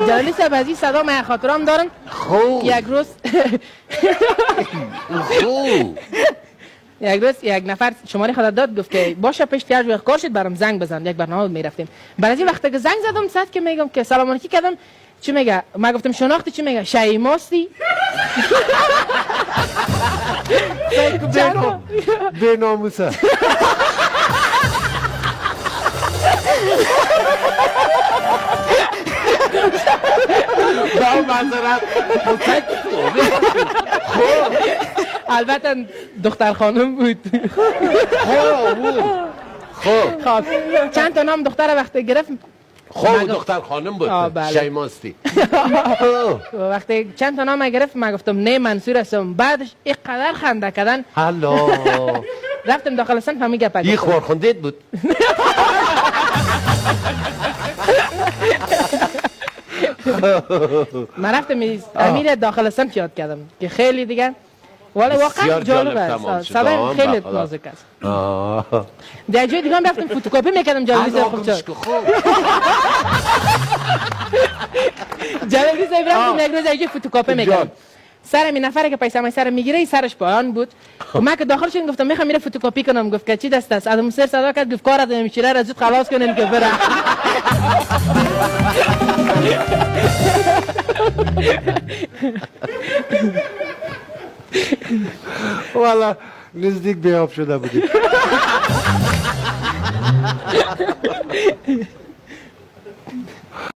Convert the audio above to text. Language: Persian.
جلالی صاحب از این صدا من خاطرام دارن. خوب یک روز خوب یک روز یک نفر شماره خود داد، گفت که باشه پیش تیاج وقت کار شد برام زنگ بزن، یک برنامه میرفتیم. بعد از این وقتی که زنگ زدم صد که میگم که سلام علیکی کردم، چی میگه؟ ما گفتم شناختی، چی میگه؟ شیماستی؟ به ناموسه با معذرت البته دختر خانم بود. خب چند تا نام دختر وقتی گرفت. خوب دختر خانم بود. بله. شیماستی. وقتی چند تا نام گرفت ما گفتم نه منصور هستم. بعدش اینقدر خنده کردن. هلو رفتم داخل صنف همین گپ این خورخوندید بود. من رفتم امیر داخل صنف یاد کردم که خیلی دیگه ولی واقعا جالب است. صدای خیلی نازک است. در جای دیگه هم رفتم فوتوکاپی میکردم جلالی صاحب. خوب شد. جلالی صاحب رفتم یک روز یک فوتوکاپی میکردم. سر می نفره که پیسه سر میگیره سرش پایان بود. من که داخل شدم گفتم میخوام میره فوتوکاپی کنم. گفت که چی دست است؟ ادم سر صدا کرد گفت کار ادم میشیره را زود خلاص کنین که بره. والا نزدیک بیاب شده بودی.